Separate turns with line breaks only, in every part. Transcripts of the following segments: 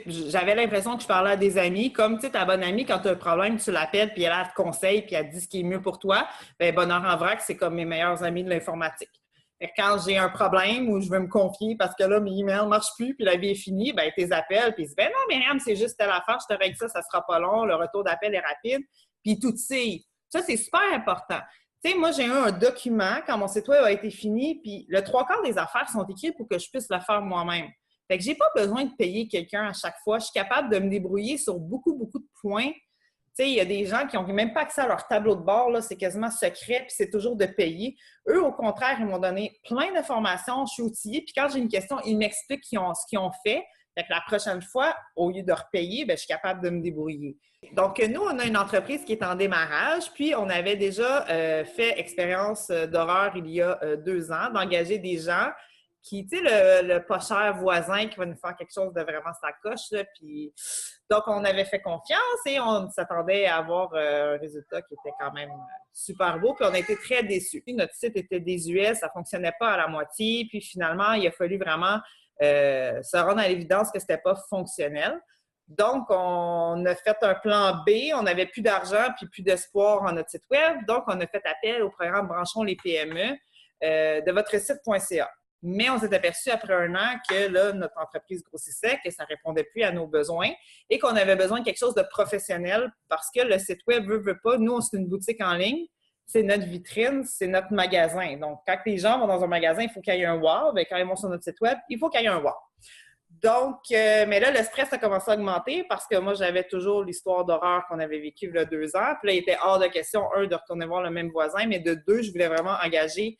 J'avais l'impression que je parlais à des amis, comme tu sais, ta bonne amie, quand tu as un problème, tu l'appelles, puis elle te conseille, puis elle te dit ce qui est mieux pour toi. Bien, Bonheur en vrac, c'est comme mes meilleurs amis de l'informatique. Fait que quand j'ai un problème ou je veux me confier parce que là, mes emails ne marchent plus, puis la vie est finie, ben tes appels, puis ils disent, ben non, Myriam, c'est juste telle affaire, je te règle ça, ça sera pas long, le retour d'appel est rapide, puis tout sait. Ça, c'est super important. Tu sais, moi, j'ai eu un document quand mon site web a été fini, puis le trois quarts des affaires sont écrites pour que je puisse le faire moi-même. Fait que j'ai pas besoin de payer quelqu'un à chaque fois. Je suis capable de me débrouiller sur beaucoup, beaucoup de points. Tu sais, il y a des gens qui n'ont même pas accès à leur tableau de bord, là, c'est quasiment secret, puis c'est toujours de payer. Eux, au contraire, ils m'ont donné plein d'informations, je suis outillée, puis quand j'ai une question, ils m'expliquent ce qu'ils ont fait. Fait que la prochaine fois, au lieu de repayer, bien, je suis capable de me débrouiller. Donc, nous, on a une entreprise qui est en démarrage, puis on avait déjà fait expérience d'horreur il y a 2 ans, d'engager des gens qui, tu sais, le pas cher voisin qui va nous faire quelque chose de vraiment sacoche, là, puis donc, on avait fait confiance et on s'attendait à avoir un résultat qui était quand même super beau, puis on a été très déçus. Notre site était désuet, ça fonctionnait pas à la moitié, puis finalement, il a fallu vraiment se rendre à l'évidence que c'était pas fonctionnel. Donc, on a fait un plan B, on n'avait plus d'argent puis plus d'espoir en notre site web, donc on a fait appel au programme Branchons les PME de votre site.ca. Mais on s'est aperçu après 1 an que là, notre entreprise grossissait, que ça ne répondait plus à nos besoins et qu'on avait besoin de quelque chose de professionnel parce que le site web veut pas. Nous, c'est une boutique en ligne, c'est notre vitrine, c'est notre magasin. Donc, quand les gens vont dans un magasin, il faut qu'il y ait un wow. Bien, quand ils vont sur notre site web, il faut qu'il y ait un wow. Donc, mais là, le stress a commencé à augmenter parce que moi, j'avais toujours l'histoire d'horreur qu'on avait vécue il y a 2 ans. Puis là, il était hors de question, de retourner voir le même voisin, mais de deux, je voulais vraiment engager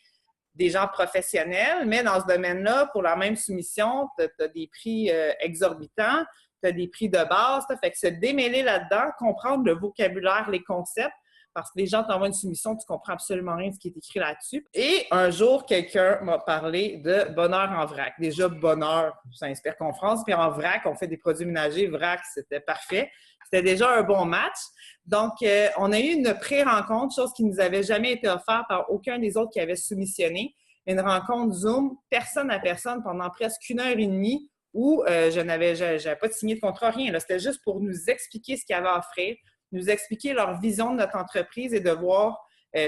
des gens professionnels, mais dans ce domaine-là, pour la même soumission, tu as des prix exorbitants, tu as des prix de base, fait que se démêler là-dedans, comprendre le vocabulaire, les concepts, parce que les gens t'envoient une soumission, tu comprends absolument rien de ce qui est écrit là-dessus. Et un jour, quelqu'un m'a parlé de bonheur en vrac. Déjà, bonheur, ça inspire confiance, puis en vrac, on fait des produits ménagers, vrac, c'était parfait. C'était déjà un bon match. Donc, on a eu une pré-rencontre, chose qui ne nous avait jamais été offerte par aucun des autres qui avait soumissionné. Une rencontre Zoom, personne à personne, pendant presque 1 heure et demie, où je n'avais pas de signé de contrat, rien. C'était juste pour nous expliquer ce qu'il y avait à offrir, nous expliquer leur vision de notre entreprise et de voir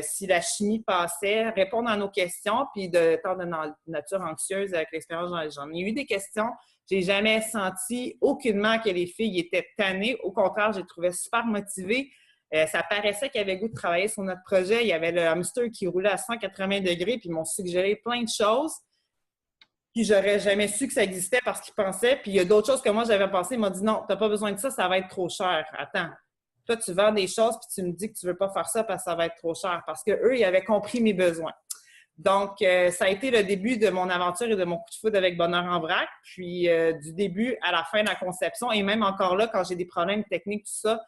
si la chimie passait, répondre à nos questions, puis de temps de nature anxieuse avec l'expérience, j'en ai eu des questions. J'ai jamais senti aucunement que les filles étaient tannées. Au contraire, j'ai trouvé super motivées. Ça paraissait qu'il y avait goût de travailler sur notre projet. Il y avait le hamster qui roulait à 180 degrés, puis ils m'ont suggéré plein de choses. Puis j'aurais jamais su que ça existait parce qu'ils pensaient. Puis il y a d'autres choses que moi, j'avais pensé. Ils m'ont dit non, tu n'as pas besoin de ça, ça va être trop cher. Attends. Toi, tu vends des choses, puis tu me dis que tu ne veux pas faire ça parce que ça va être trop cher. Parce qu'eux, ils avaient compris mes besoins. Donc, ça a été le début de mon aventure et de mon coup de foudre avec Bonheur en vrac. Puis, du début à la fin de la conception, et même encore là, quand j'ai des problèmes techniques, tout ça,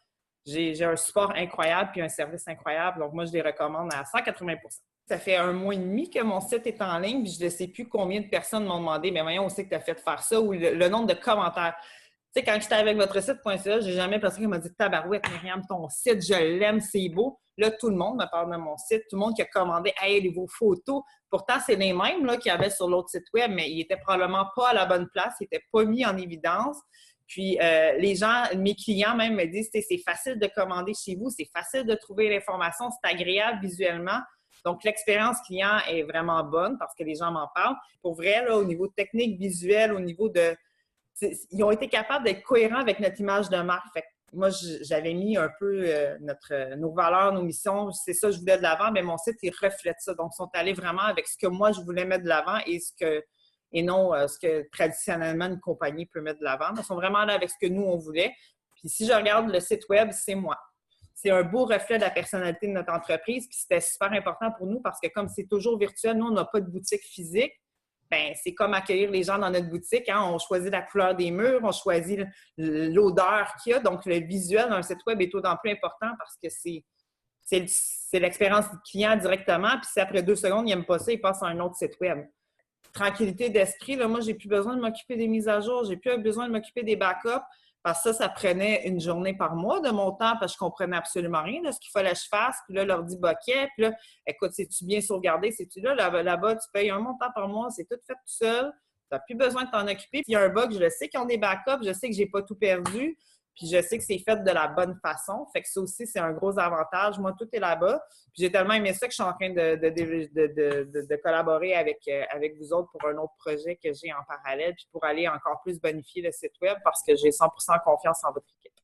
j'ai un support incroyable puis un service incroyable. Donc, moi, je les recommande à 180 %. Ça fait 1 mois et demi que mon site est en ligne, puis je ne sais plus combien de personnes m'ont demandé, mais voyons, on sait que tu as fait faire ça, ou le nombre de commentaires. Tu sais, quand j'étais avec votre site.ca, j'ai jamais personne qui m'a dit « Tabarouette, Myriam, ton site, je l'aime, c'est beau. » Là, tout le monde me parle de mon site, tout le monde qui a commandé « Hey, vos photos. » Pourtant, c'est les mêmes qu'il y avait sur l'autre site web, mais ils n'étaient probablement pas à la bonne place, ils n'étaient pas mis en évidence. Puis, les gens, mes clients même me disent « C'est facile de commander chez vous, c'est facile de trouver l'information, c'est agréable visuellement. » Donc, l'expérience client est vraiment bonne parce que les gens m'en parlent. Pour vrai, là, au niveau technique, visuel, au niveau de... Ils ont été capables d'être cohérents avec notre image de marque. Fait que moi, j'avais mis un peu nos valeurs, nos missions. C'est ça que je voulais de l'avant, mais mon site, il reflète ça. Donc, ils sont allés vraiment avec ce que moi, je voulais mettre de l'avant et non ce que traditionnellement une compagnie peut mettre de l'avant. Ils sont vraiment allés avec ce que nous, on voulait. Puis si je regarde le site web, c'est moi. C'est un beau reflet de la personnalité de notre entreprise. Puis c'était super important pour nous parce que comme c'est toujours virtuel, nous, on n'a pas de boutique physique. Ben, c'est comme accueillir les gens dans notre boutique. Hein? On choisit la couleur des murs, on choisit l'odeur qu'il y a. Donc, le visuel d'un site web est d'autant plus important parce que c'est l'expérience du client directement. Puis si après 2 secondes, il n'aime pas ça, il passe à un autre site web. Tranquillité d'esprit, là, moi, j'ai plus besoin de m'occuper des mises à jour, j'ai plus besoin de m'occuper des backups. Parce que ça prenait une journée par mois de mon temps parce que je comprenais absolument rien de ce qu'il fallait que je fasse. Puis là, l'ordi boquait. Puis là, écoute, c'est-tu bien sauvegardé? C'est-tu là? Là-bas, tu payes un montant par mois. C'est tout fait tout seul. n'as plus besoin de t'en occuper. Puis il y a un bug, je sais qu'ils ont des backups, je sais que j'ai pas tout perdu, puis je sais que c'est fait de la bonne façon. Fait que ça aussi, c'est un gros avantage. Moi, tout est là-bas. Puis j'ai tellement aimé ça que je suis en train de collaborer avec vous autres pour un autre projet que j'ai en parallèle, puis pour aller encore plus bonifier le site web parce que j'ai 100% confiance en votre équipe.